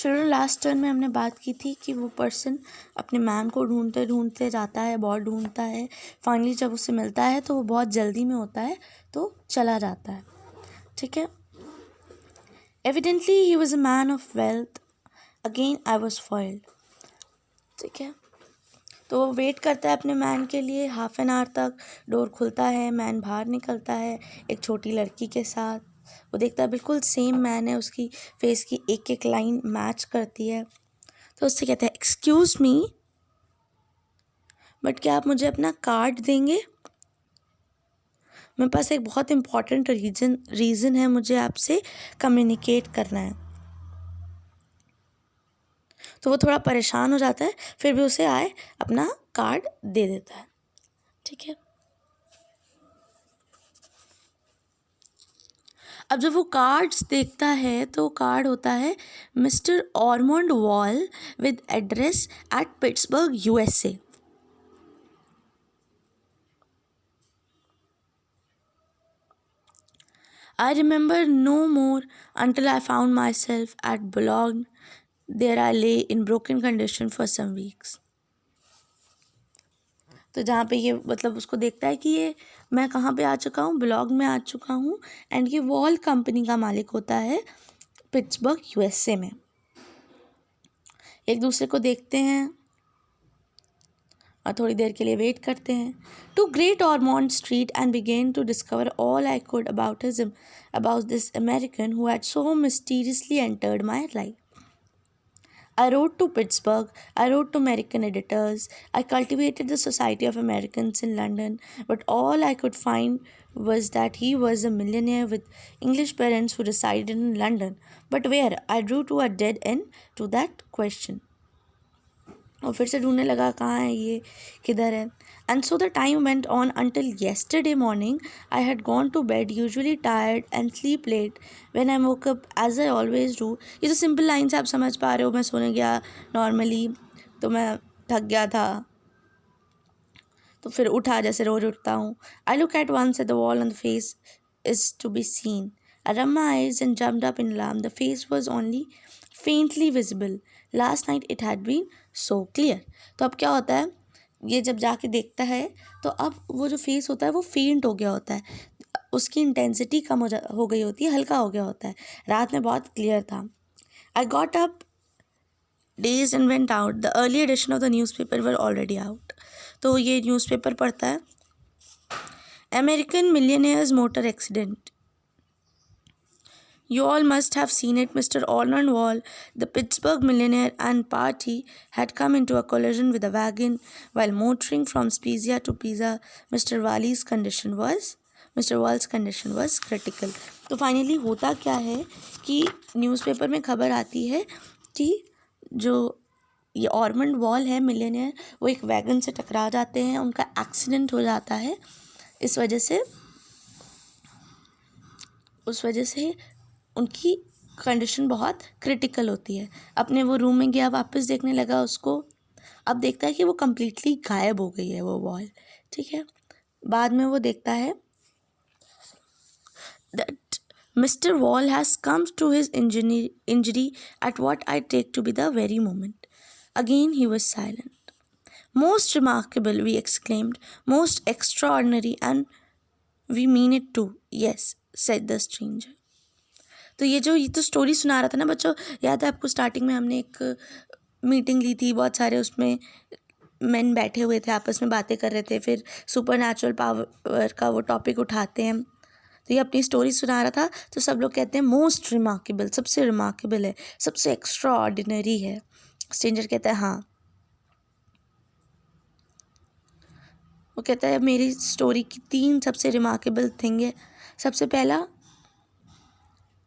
Children last turn में हमने बात की थी कि वो पर्सन अपने मैम को ढूंढते ढूंढते जाता है, बहुत ढूंढता है, फाइनली जब उससे मिलता है तो वो बहुत जल्दी में होता है तो चला जाता है। ठीक है। Evidently he was a man of wealth, again I was foiled. ठीक है। तो वो वेट करता है अपने मैन के लिए, हाफ एन आवर तक। डोर खुलता है, मैन बाहर निकलता है एक छोटी लड़की के साथ। वो देखता है बिल्कुल सेम मैन है, उसकी फेस की एक एक लाइन मैच करती है। तो उससे कहता है, एक्सक्यूज़ मी, बट क्या आप मुझे अपना कार्ड देंगे? मेरे पास एक बहुत इम्पॉर्टेंट रीज़न है, मुझे आपसे कम्युनिकेट करना है। तो वो थोड़ा परेशान हो जाता है, फिर भी उसे अपना कार्ड दे देता है। ठीक है। अब जब वो कार्ड्स देखता है तो कार्ड होता है mister Ormond Wall with address at Pittsburgh USA। I remember no more until I found myself at Boulogne. There I lay in broken condition for some weeks. तो जहाँ पे ये मतलब उसको देखता है कि ये मैं कहाँ पे आ चुका हूँ, ब्लॉग में आ चुका हूँ। एंड ये वॉल कंपनी का मालिक होता है पिट्सबर्ग USA में। एक दूसरे को देखते हैं और थोड़ी देर के लिए वेट करते हैं। To great Ormond street and began to discover all I could about this American who had so mysteriously entered my life. I wrote to Pittsburgh, I wrote to American editors, I cultivated the Society of Americans in London, but all I could find was that he was a millionaire with English parents who resided in London. But where? I drew to a dead end to that question. और फिर से ढूंढने लगा कहाँ है ये, किधर है। And so the time went on until yesterday morning I had gone to bed usually tired and sleep late when I woke up as I always do. ये तो सिंपल लाइन से आप समझ पा रहे हो, मैं सोने गया नॉर्मली तो मैं थक गया था तो फिर उठा जैसे रोज उठता हूँ। I look at once at the wall and the face is to be seen. I rubbed my eyes and jumped up in alarm. The face was only faintly visible. Last night it had been so clear. तो अब क्या होता है, ये जब जाके देखता है तो अब वो जो फेस होता है वो फेंट हो गया होता है, उसकी इंटेंसिटी कम हो गई होती है, हल्का हो गया होता है। रात में बहुत क्लियर था। I got up dazed and went out. The early edition of the newspaper were already out. तो ये न्यूज़पेपर पढ़ता है, American Millionaire's Motor Accident. You all must have seen it. Mr. Orland Wall, the Pittsburgh millionaire, and party had come into a collision with a wagon while motoring from Spezia to Pisa. Mr. Wall's condition was critical. तो finally होता क्या है कि newspaper में खबर आती है कि जो ये ऑरमंड वॉल है मिलियनेयर, वो एक वैगन से टकरा जाते हैं, उनका एक्सीडेंट हो जाता है। उस वजह से उनकी कंडीशन बहुत क्रिटिकल होती है। अपने वो रूम में गया, वापस देखने लगा उसको, अब देखता है कि वो कम्प्लीटली गायब हो गई है वो वॉल। ठीक है। बाद में वो देखता है that mister Wall has comes to his injury at what I take to be the very moment. Again he was silent. Most remarkable, we exclaimed, most extraordinary, and we mean it too, yes, said the stranger. तो ये तो story सुना रहा था ना बच्चों, याद है आपको? स्टार्टिंग में हमने एक मीटिंग ली थी, बहुत सारे उसमें मेन बैठे हुए थे, आपस में बातें कर रहे थे, फिर सुपर नेचुरल पावर का वो टॉपिक उठाते हैं। तो ये अपनी स्टोरी सुना रहा था, तो सब लोग कहते हैं मोस्ट रिमार्केबल, सबसे रिमार्केबल है, सबसे एक्स्ट्रा ऑर्डिनरी है। स्ट्रेंजर कहता है हाँ। वो कहता है मेरी स्टोरी की 3 सबसे रिमार्केबल थिंग है। सबसे पहला,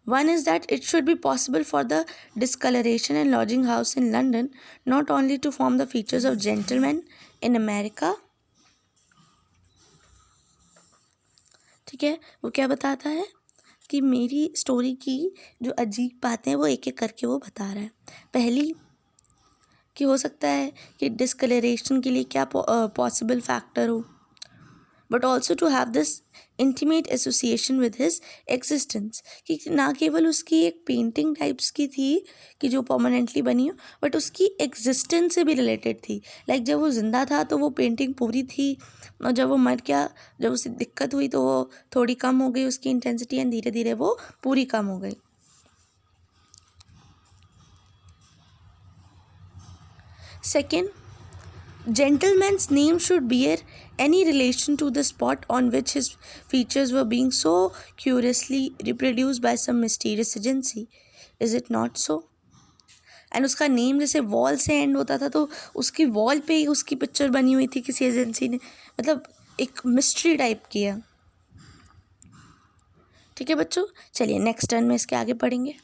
one is that it should be possible for the discoloration and lodging house in London not only to form the features of gentlemen in America. ठीक है। वो क्या बताता है कि मेरी स्टोरी की जो अजीब बातें हैं वो एक एक करके वो बता रहा है। पहली कि हो सकता है कि डिस्कलरेशन के लिए क्या पॉसिबल फैक्टर हो, but also to have this intimate association with his existence, कि ना केवल उसकी एक पेंटिंग टाइप्स की थी कि जो परमानेंटली बनी हो, बट उसकी एग्जिस्टेंस से भी रिलेटेड थी। लाइक जब वो जिंदा था तो वो पेंटिंग पूरी थी, और जब वो मर गया, जब उसे दिक्कत हुई तो वो थोड़ी कम हो गई उसकी इंटेंसिटी, एंड धीरे धीरे वो पूरी कम हो गई। Second, gentleman's name should bear any relation to the spot on which his features were being so curiously reproduced by some mysterious agency. Is it not so? And उसका नेम जैसे wall से and होता था, तो उसकी wall पे ही उसकी picture बनी हुई थी किसी एजेंसी ने, मतलब एक मिस्ट्री टाइप की है। ठीक है बच्चों, चलिए नेक्स्ट टर्न में इसके आगे पढ़ेंगे।